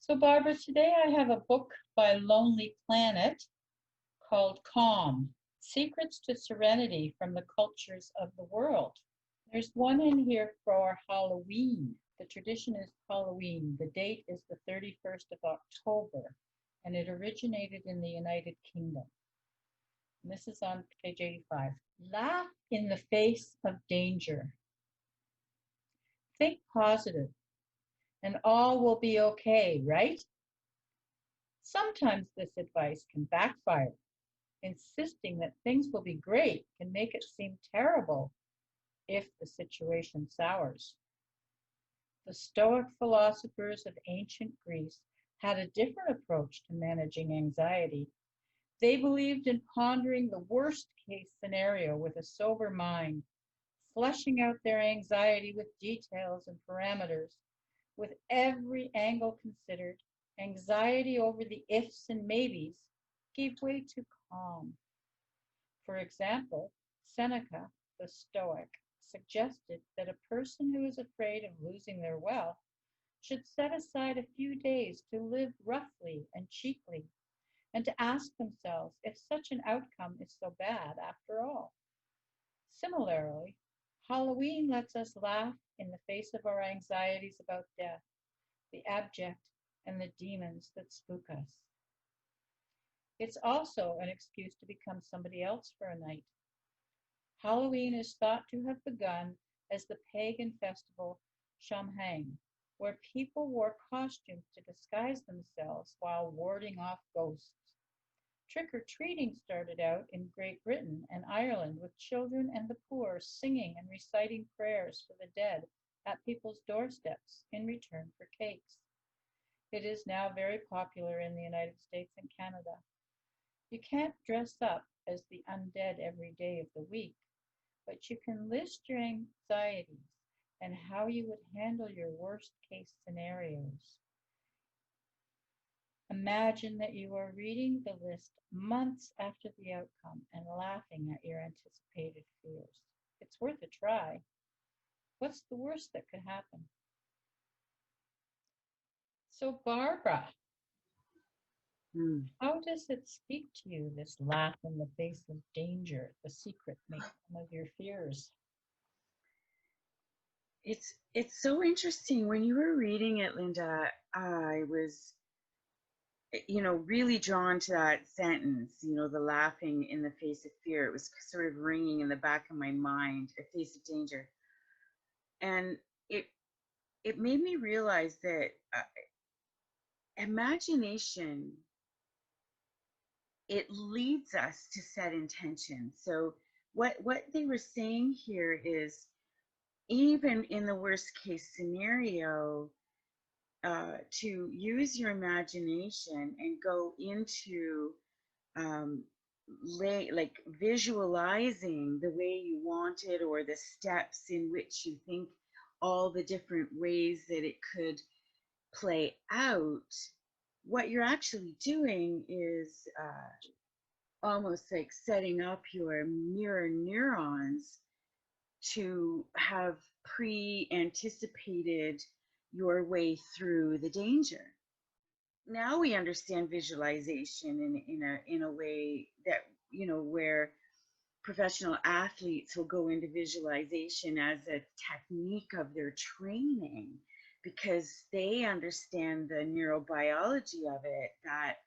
So, Barbara, today I have a book by Lonely Planet called Calm: Secrets to Serenity from the Cultures of the World. There's one in here for Halloween. The tradition is Halloween. The date is the 31st of October, and it originated in the United Kingdom. And this is on page 85. Laugh in the face of danger. Think positive, and all will be okay, right? Sometimes this advice can backfire. Insisting that things will be great can make it seem terrible if the situation sours. The Stoic philosophers of ancient Greece had a different approach to managing anxiety. They believed in pondering the worst case scenario with a sober mind, fleshing out their anxiety with details and parameters. With every angle considered, anxiety over the ifs and maybes gave way to calm. For example, Seneca, the Stoic, suggested that a person who is afraid of losing their wealth should set aside a few days to live roughly and cheaply, and to ask themselves if such an outcome is so bad after all. Similarly, Halloween lets us laugh in the face of our anxieties about death, the abject, and the demons that spook us. It's also an excuse to become somebody else for a night. Halloween is thought to have begun as the pagan festival Samhain, where people wore costumes to disguise themselves while warding off ghosts. Trick-or-treating started out in Great Britain and Ireland with children and the poor singing and reciting prayers for the dead at people's doorsteps in return for cakes. It is now very popular in the United States and Canada. You can't dress up as the undead every day of the week, but you can list your anxieties and how you would handle your worst case scenarios. Imagine that you are reading the list months after the outcome and laughing at your anticipated fears. It's worth a try. What's the worst that could happen? So, Barbara, how does it speak to you, this laugh in the face of danger, the secret make some of your fears? It's so interesting. When you were reading it, Linda, I was, really drawn to that sentence, the laughing in the face of fear. It was sort of ringing in the back of my mind, a face of danger. And it made me realize that imagination, it leads us to set intention. So what they were saying here is, even in the worst case scenario, to use your imagination and go into like visualizing the way you want it, or the steps in which you think all the different ways that it could play out. What you're actually doing is almost like setting up your mirror neurons to have pre-anticipated your way through the danger. Now we understand visualization in a way that, where professional athletes will go into visualization as a technique of their training, because they understand the neurobiology of it, that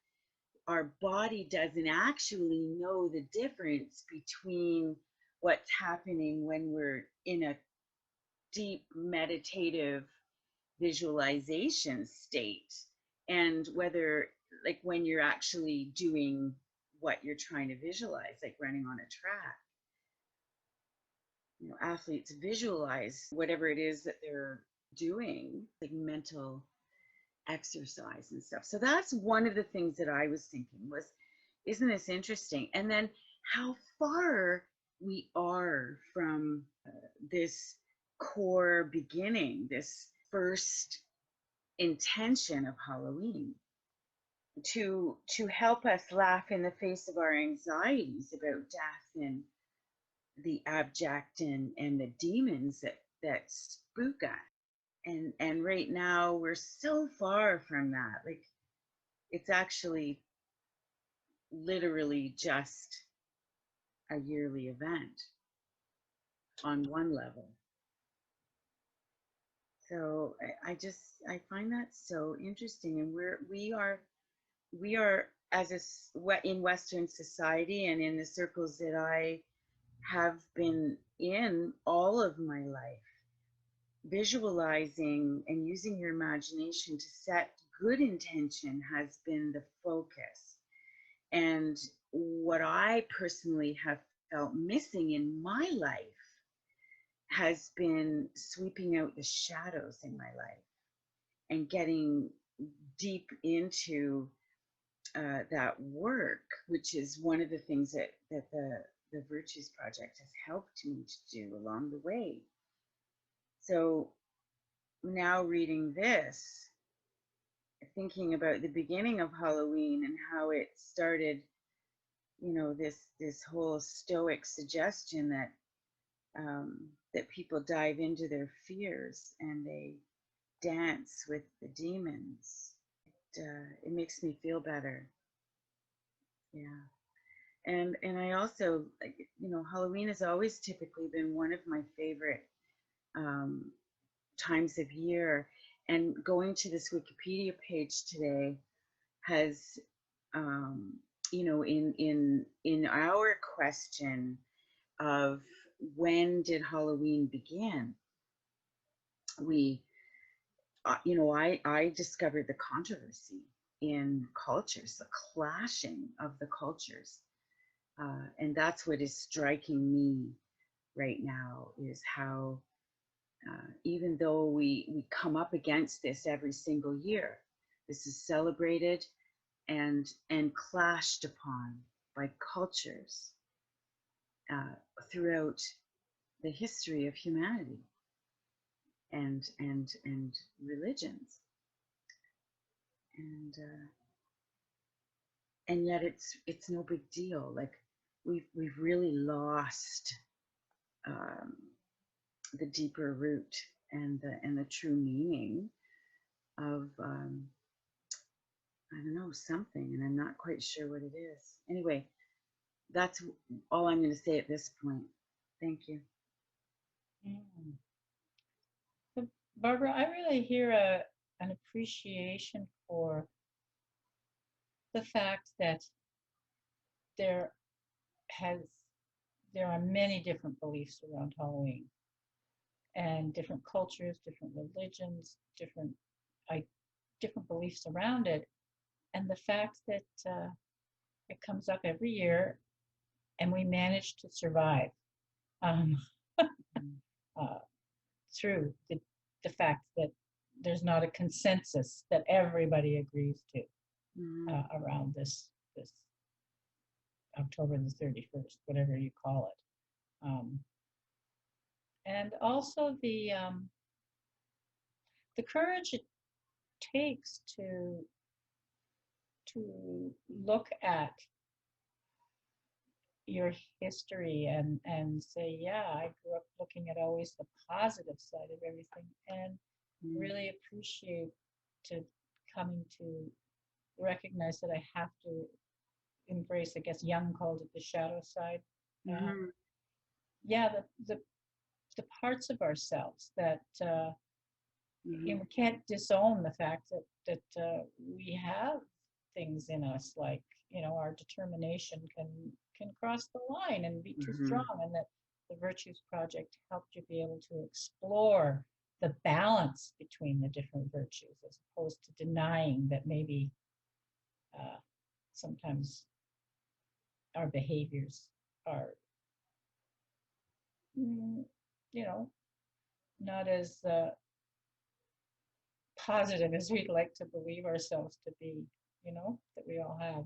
our body doesn't actually know the difference between what's happening when we're in a deep meditative visualization state, and whether, like, when you're actually doing what you're trying to visualize, like running on a track. Athletes visualize whatever it is that they're doing, like mental exercise and stuff. So that's one of the things that I was thinking was, isn't this interesting? And then how far we are from this core beginning, this first intention of Halloween, to help us laugh in the face of our anxieties about death and the abject and the demons that spook us. And right now we're so far from that. Like, it's actually literally just a yearly event on one level. So I find that so interesting. And we are as in Western society and in the circles that I have been in all of my life, visualizing and using your imagination to set good intention has been the focus. And what I personally have felt missing in my life has been sweeping out the shadows in my life and getting deep into that work, which is one of the things that the Virtues Project has helped me to do along the way. So now reading this, thinking about the beginning of Halloween and how it started, this whole Stoic suggestion that people dive into their fears and they dance with the demons. It makes me feel better. Yeah. And I also, Halloween has always typically been one of my favorite um, times of year. And going to this Wikipedia page today has, in our question of when did Halloween begin, we, I discovered the controversy in cultures, the clashing of the cultures. And that's what is striking me right now, is how even though we come up against this every single year, this is celebrated and clashed upon by cultures throughout the history of humanity and religions, and yet it's no big deal. Like, we've really lost um, the deeper root and the true meaning of I don't know, something, and I'm not quite sure what it is. Anyway, that's all I'm going to say at this point. Thank you. Mm. So, Barbara, I really hear an appreciation for the fact that there has there are many different beliefs around Halloween, and different cultures, different religions, I, different beliefs around it, and the fact that it comes up every year, and we manage to survive um, uh, through the fact that there's not a consensus that everybody agrees to around this October the 31st, whatever you call it. And also the courage it takes to look at your history and say, yeah, I grew up looking at always the positive side of everything, and really appreciate to coming to recognize that I have to embrace, I guess Jung called it the shadow side. Yeah, the parts of ourselves that we can't disown the fact that we have things in us, like, our determination can cross the line and be too strong, and that the Virtues Project helped you be able to explore the balance between the different virtues, as opposed to denying that maybe sometimes our behaviors are, not as positive as we'd like to believe ourselves to be, that we all have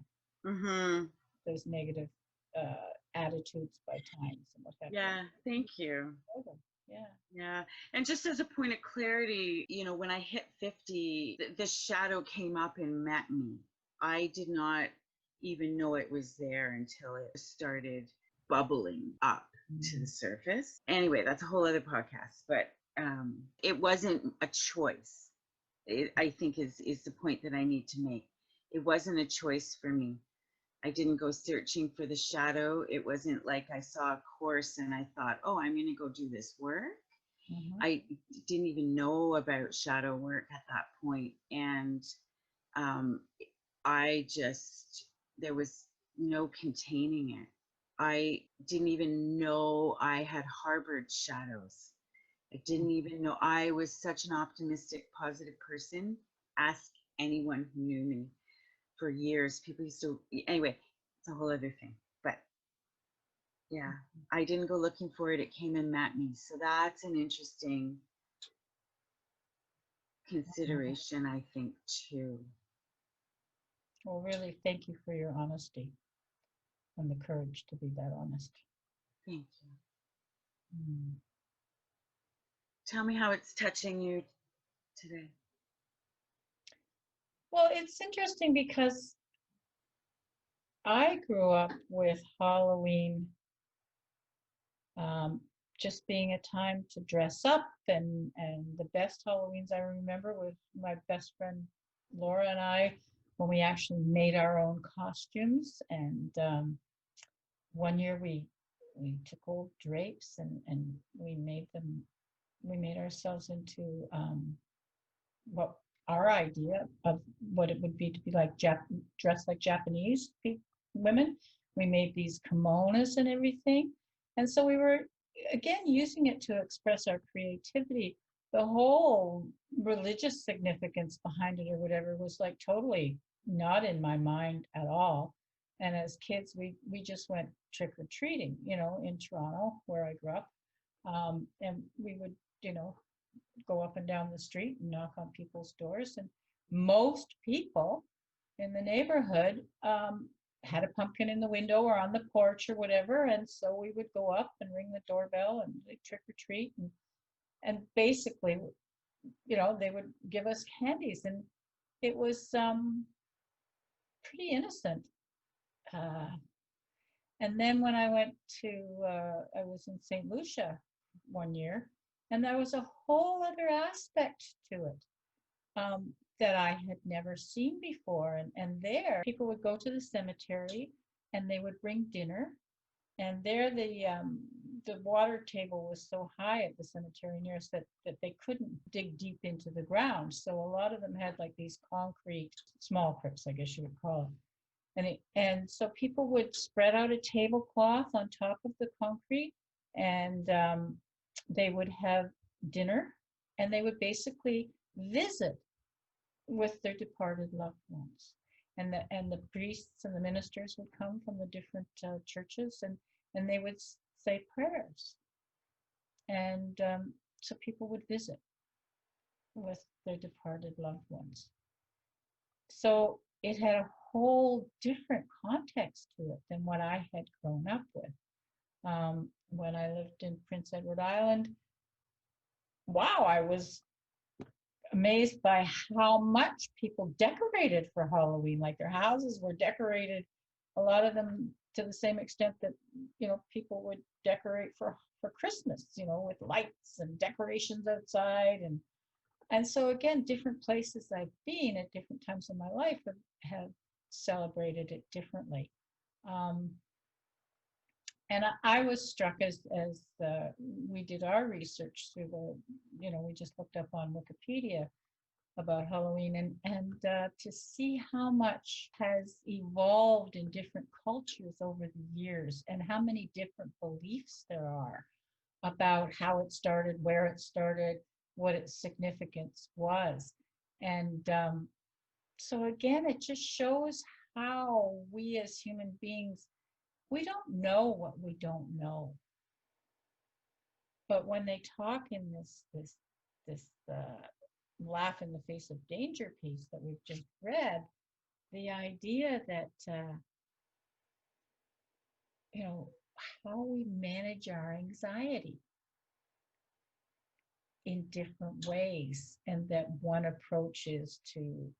those negative attitudes by times and what have you. Yeah, thank you. Yeah. And just as a point of clarity, when I hit 50, the shadow came up and met me. I did not even know it was there until it started bubbling up to the surface. Anyway, that's a whole other podcast. But it wasn't a choice. I think is the point that I need to make. It wasn't a choice for me. I didn't go searching for the shadow. It wasn't like I saw a course and I thought, oh, I'm going to go do this work. Mm-hmm. I didn't even know about shadow work at that point. And um, there was no containing it. I didn't even know I had harbored shadows. I didn't even know. I was such an optimistic, positive person. Ask anyone who knew me for years. People used to, anyway, it's a whole other thing. But yeah, I didn't go looking for it. It came and met me. So that's an interesting consideration, I think, too. Well, really, thank you for your honesty and the courage to be that honest. Thank you. Mm. Tell me how it's touching you today. Well, it's interesting because I grew up with Halloween just being a time to dress up, and the best Halloweens I remember with my best friend Laura and I when we actually made our own costumes. And one year we took old drapes and we made ourselves into what our idea of what it would be to be like dressed like Japanese women. We made these kimonos and everything. And so we were, again, using it to express our creativity. The whole religious significance behind it or whatever was like totally not in my mind at all. And as kids, we just went trick or treating, in Toronto, where I grew up. And we would, go up and down the street and knock on people's doors. And most people in the neighborhood had a pumpkin in the window or on the porch or whatever. And so we would go up and ring the doorbell and trick or treat. And basically, they would give us candies. And it was pretty innocent. Uh, and then when I went I was in St. Lucia one year, and there was a whole other aspect to it that I had never seen before. And there, people would go to the cemetery and they would bring dinner. And there, the water table was so high at the cemetery near us that they couldn't dig deep into the ground. So a lot of them had like these concrete small crypts, I guess you would call it. And so people would spread out a tablecloth on top of the concrete, and they would have dinner, and they would basically visit with their departed loved ones. And the priests and the ministers would come from the different churches, and they would say prayers. And so people would visit with their departed loved ones. So it had a whole different context to it than what I had grown up with. When I lived in Prince Edward Island, wow, I was amazed by how much people decorated for Halloween. Like their houses were decorated, a lot of them to the same extent that, people would decorate for Christmas, with lights and decorations outside. And so again, different places I've been at different times in my life have celebrated it differently. And I was struck as we did our research through we just looked up on Wikipedia about Halloween, and to see how much has evolved in different cultures over the years and how many different beliefs there are about how it started, where it started, what its significance was. And so again, it just shows how we as human beings, we don't know what we don't know. But when they talk in this laugh in the face of danger piece that we've just read, the idea that how we manage our anxiety in different ways, and that one approach is to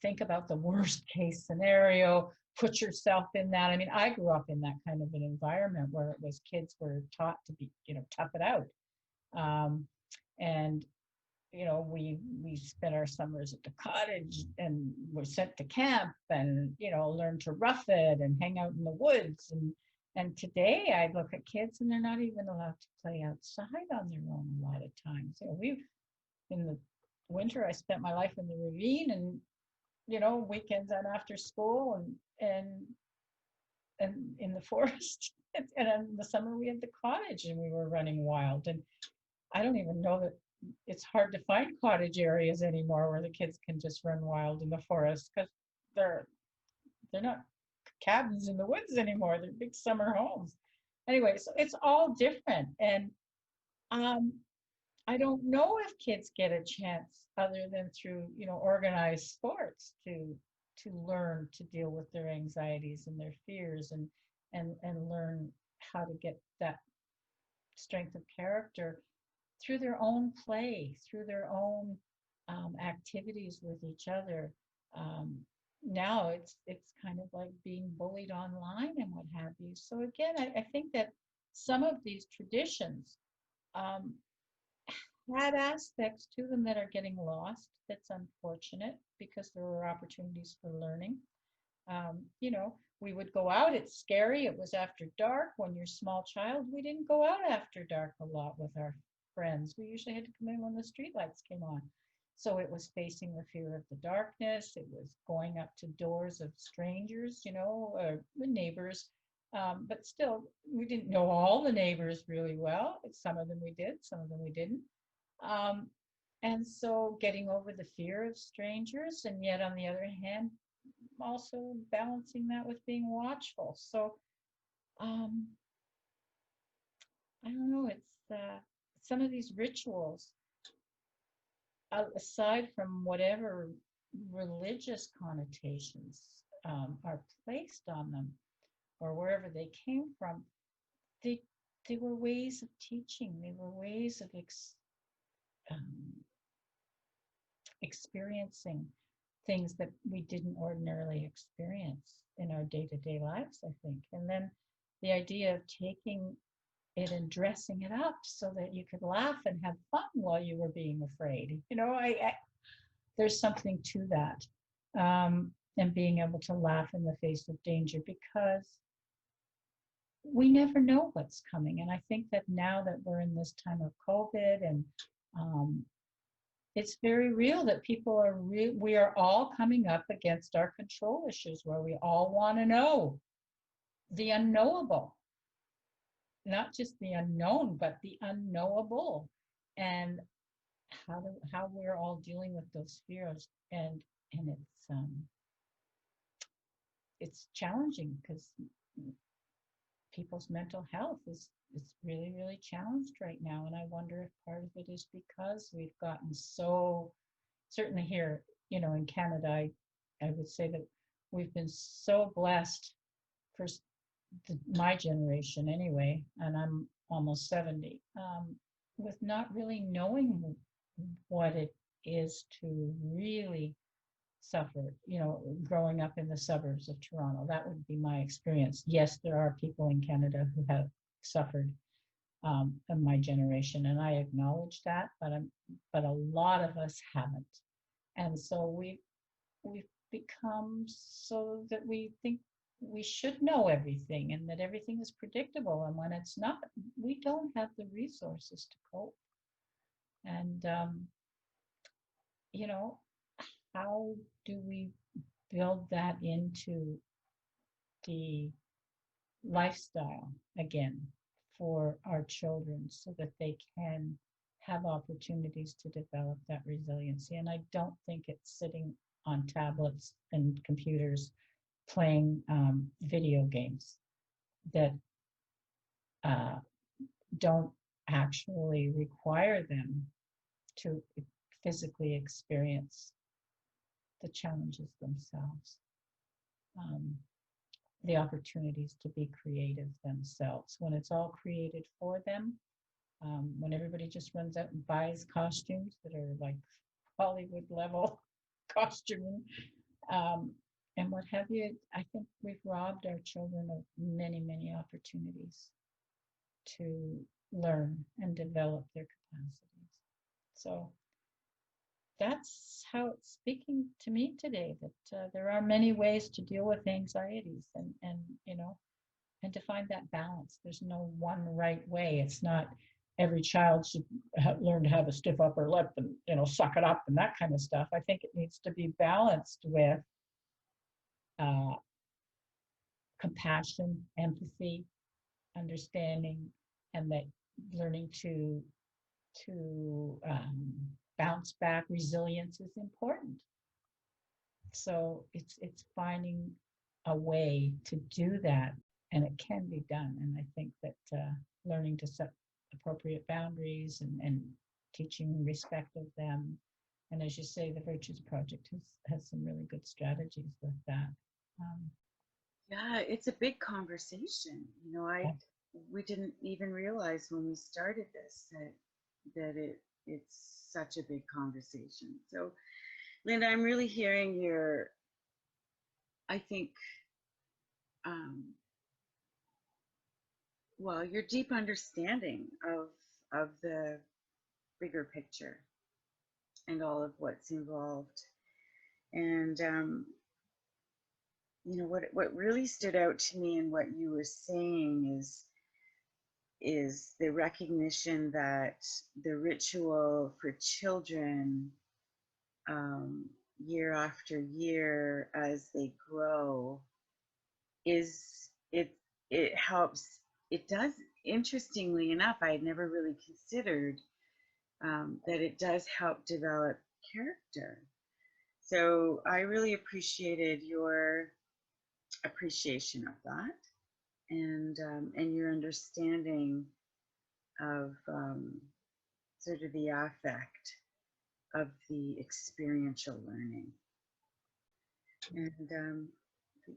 think about the worst case scenario, put yourself in that. I mean, I grew up in that kind of an environment where it was kids were taught to be tough it out, And we spent our summers at the cottage and were sent to camp and learned to rough it and hang out in the woods. And today I look at kids and they're not even allowed to play outside on their own a lot of times. We in the winter I spent my life in the ravine, and weekends and after school and in the forest. And in the summer we had the cottage and we were running wild. And I don't even know that it's hard to find cottage areas anymore where the kids can just run wild in the forest, because they're not cabins in the woods anymore. They're big summer homes. Anyway, so it's all different. And um, I don't know if kids get a chance other than through, organized sports to learn to deal with their anxieties and their fears, and learn how to get that strength of character through their own play, through their own activities with each other. Um, Now it's kind of like being bullied online and what have you. So again, I think that some of these traditions um, had aspects to them that are getting lost. That's unfortunate, because there were opportunities for learning. We would go out. It's scary. It was after dark. When you're a small child, we didn't go out after dark a lot with our friends. We usually had to come in when the street lights came on. So it was facing the fear of the darkness. It was going up to doors of strangers, or the neighbors. But still, we didn't know all the neighbors really well. Some of them we did, some of them we didn't. Um, and so getting over the fear of strangers, and yet on the other hand, also balancing that with being watchful. So um, I don't know, it's some of these rituals, aside from whatever religious connotations are placed on them, or wherever they came from, they they were ways of teaching. They were ways of um, experiencing things that we didn't ordinarily experience in our day-to-day lives, I think. And then the idea of taking it and dressing it up so that you could laugh and have fun while you were being afraid. There's something to that. And being able to laugh in the face of danger, because we never know what's coming. And I think that now that we're in this time of COVID, and um, it's very real that we are all coming up against our control issues, where we all want to know the unknowable, not just the unknown, but the unknowable, and how we're all dealing with those fears. And it's challenging, because people's mental health is really, really challenged right now. And I wonder if part of it is because we've gotten so, certainly here, in Canada, I would say that we've been so blessed for my generation anyway, and I'm almost 70, with not really knowing what it is to really suffer, growing up in the suburbs of Toronto. That would be my experience. Yes, there are people in Canada who have suffered in my generation, and I acknowledge that, but a lot of us haven't. And so we've become so that we think we should know everything, and that everything is predictable. And when it's not, we don't have the resources to cope. And, how do we build that into the lifestyle again for our children, so that they can have opportunities to develop that resiliency? And I don't think it's sitting on tablets and computers playing video games that uh, don't actually require them to physically experience the challenges themselves, um, the opportunities to be creative themselves. When it's all created for them, when everybody just runs out and buys costumes that are like Hollywood level costuming, and what have you, I think we've robbed our children of many, many opportunities to learn and develop their capacities. So that's how it's speaking to me today, that there are many ways to deal with anxieties, and and to find that balance. There's no one right way. It's not every child should learn to have a stiff upper lip and suck it up and that kind of stuff. I think it needs to be balanced with uh, compassion, empathy, understanding, and that learning to bounce back. Resilience is important. So it's finding a way to do that, and it can be done. And I think that learning to set appropriate boundaries and teaching respect of them, and as you say, the Virtues Project has some really good strategies with that. Um, Yeah, it's a big conversation. We didn't even realize when we started this that it's such a big conversation. So, Linda, I'm really hearing I think, um, your deep understanding of the bigger picture and all of what's involved. And what really stood out to me in what you were saying is the recognition that the ritual for children, year after year as they grow, is it helps. It does. Interestingly enough, I had never really considered that it does help develop character. So I really appreciated your appreciation of that, and your understanding of sort of the affect of the experiential learning, and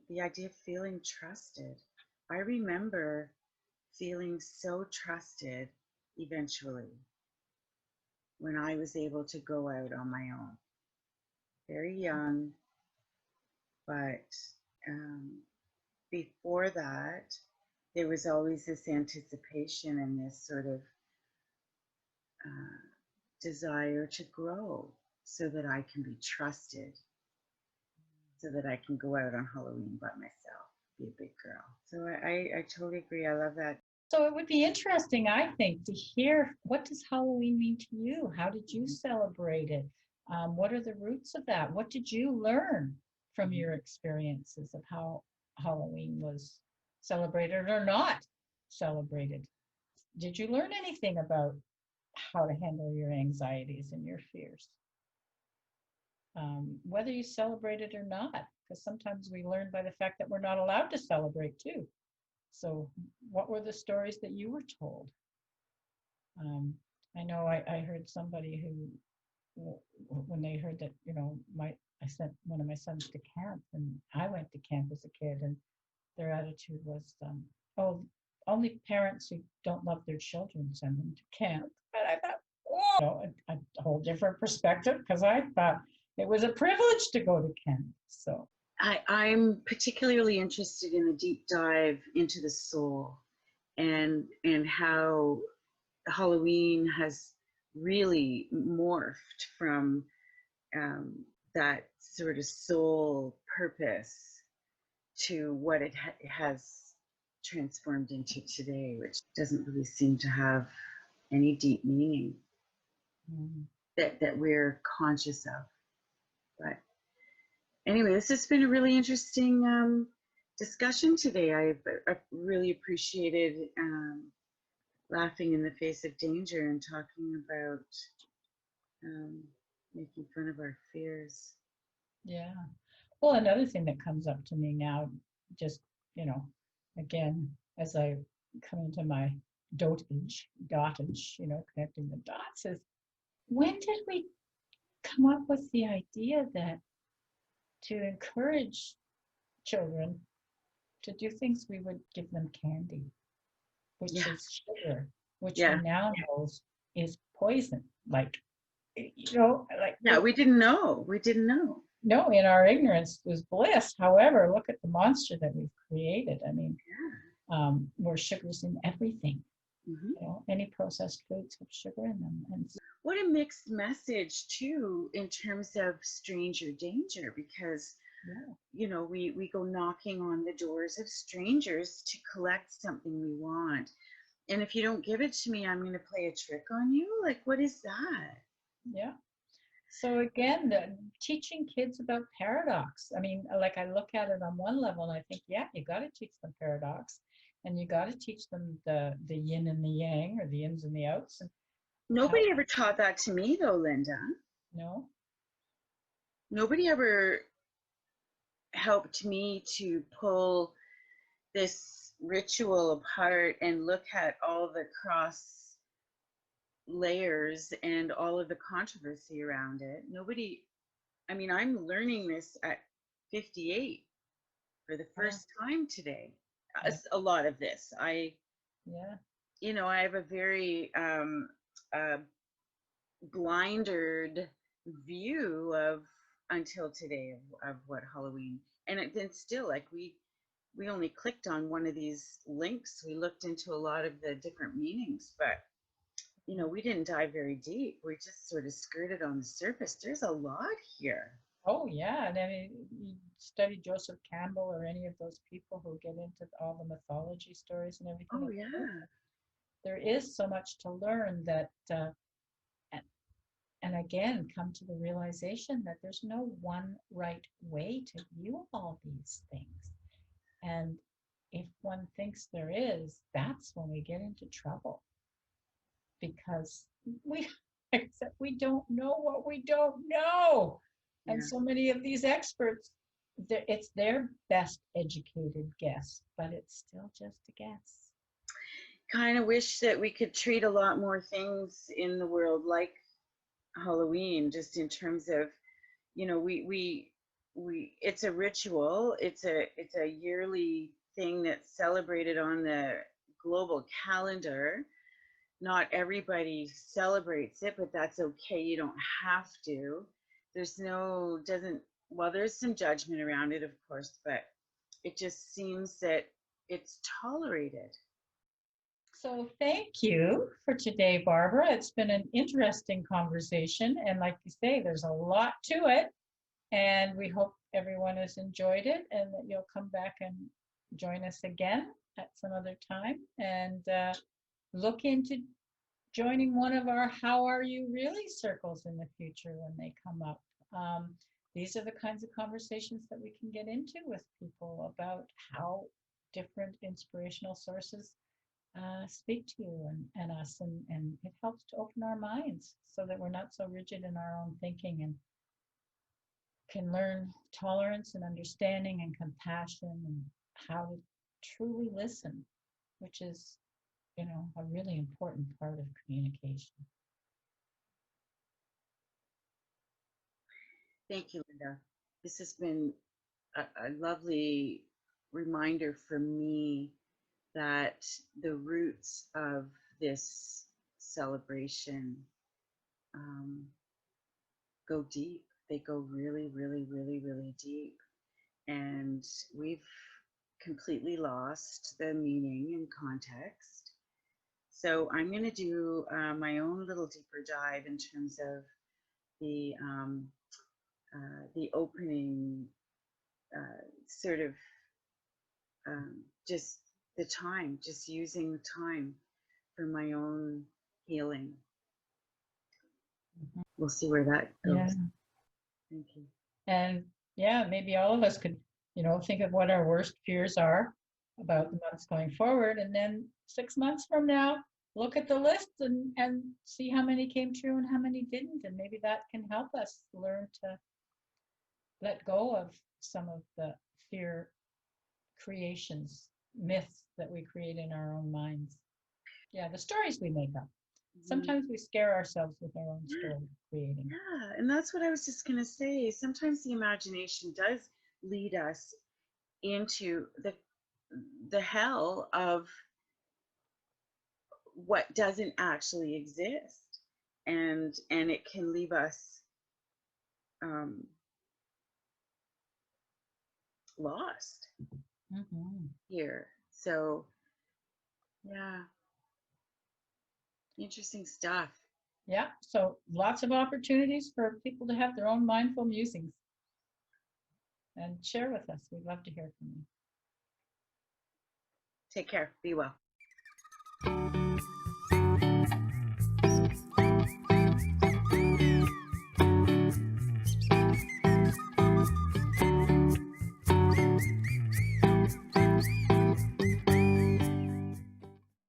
the idea of feeling trusted. I remember feeling so trusted eventually when I was able to go out on my own. Very young, but before that, there was always this anticipation and this sort of desire to grow so that I can be trusted, so that I can go out on Halloween by myself, be a big girl. So I totally agree. I love that. So it would be interesting, I think, to hear, what does Halloween mean to you? How did you celebrate it? What are the roots of that? What did you learn from your experiences of how Halloween was celebrated or not celebrated? Did you learn anything about how to handle your anxieties and your fears? Whether you celebrate it or not, because sometimes we learn by the fact that we're not allowed to celebrate too. So what were the stories that you were told? I know I heard somebody who, when they heard that, I sent one of my sons to camp, and I went to camp as a kid, and their attitude was, oh, only parents who don't love their children send them to camp. And I thought, whoa, a whole different perspective, because I thought it was a privilege to go to camp. So I'm particularly interested in the deep dive into the soul, and how Halloween has really morphed from that sort of soul purpose to what it has transformed into today, which doesn't really seem to have any deep meaning that we're conscious of. But anyway, this has been a really interesting discussion today. I've really appreciated laughing in the face of danger and talking about making fun of our fears. yeah. Well, another thing that comes up to me now, just, again, as I come into my dotage, connecting the dots, is, when did we come up with the idea that to encourage children to do things, we would give them candy, which is sugar, which we now know is poison. Like, we didn't know. We didn't know. No, in our ignorance was bliss. However, look at the monster that we've created. I mean, where sugar's in everything. Any processed foods have sugar in them. And what a mixed message too, in terms of stranger danger, because Yeah. you know, we go knocking on the doors of strangers to collect something we want. And if you don't give it to me, I'm going to play a trick on you. Like, what is that? Yeah. So again, teaching kids about paradox. I mean, like I look at it on one level and I think, yeah, you got to teach them paradox, and you got to teach them the yin and the yang, or the ins and the outs, and how, Nobody ever taught that to me, though, Linda. no, Nobody ever helped me to pull this ritual apart and look at all the cross layers and all of the controversy around it. Nobody, I mean, I'm learning this at 58 for the oh, first time today. yeah, A lot of this. yeah, You know, I have a very uh, blindered view of until today of what Halloween, and then still, like, we only clicked on one of these links. We looked into a lot of the different meanings, but you know, we didn't dive very deep. We just sort of skirted on the surface. There's a lot here. oh yeah. And I mean, you study Joseph Campbell or any of those people who get into all the mythology stories and everything. Oh yeah. There is so much to learn that, and again, come to the realization that there's no one right way to view all these things. And if one thinks there is, that's when we get into trouble, because we except we don't know what we don't know. And Yeah. so many of these experts, it's their best educated guess, but it's still just a guess. Kind of wish that we could treat a lot more things in the world like Halloween, just in terms of, you know, we it's a ritual. It's a yearly thing that's celebrated on the global calendar. Not everybody celebrates it, but that's okay. You don't have to. There's no doesn't well, there's some judgment around it, of course, but it just seems that it's tolerated. So thank you for today, Barbara. It's been an interesting conversation. And like you say, there's a lot to it. And we hope everyone has enjoyed it and that you'll come back and join us again at some other time, and look into joining one of our How Are You Really circles in the future when they come up. Um, these are the kinds of conversations that we can get into with people about how different inspirational sources speak to you and us, and it helps to open our minds so that we're not so rigid in our own thinking, and can learn tolerance and understanding and compassion, and how to truly listen, which is, a really important part of communication. Thank you, Linda. This has been a lovely reminder for me that the roots of this celebration um, go deep. They go really, really, really, really deep. And we've completely lost the meaning and context. So I'm going to do my own little deeper dive in terms of the opening, sort of just the time, just using the time for my own healing. Mhm. We'll see where that Yeah. goes. Thank you. And yeah, maybe all of us could, think of what our worst fears are about the months going forward. And then 6 months from now, look at the list and see how many came true and how many didn't. And maybe that can help us learn to let go of some of the fear creations, myths that we create in our own minds. Yeah, the stories we make up. Sometimes we scare ourselves with our own story creating. Yeah, and that's what I was just going to say. Sometimes the imagination does lead us into the hell of what doesn't actually exist, and it can leave us um, lost Mm-hmm. here. So yeah, interesting stuff. Yeah, so lots of opportunities for people to have their own mindful musings and share with us. We'd love to hear from you. Take care. Be well.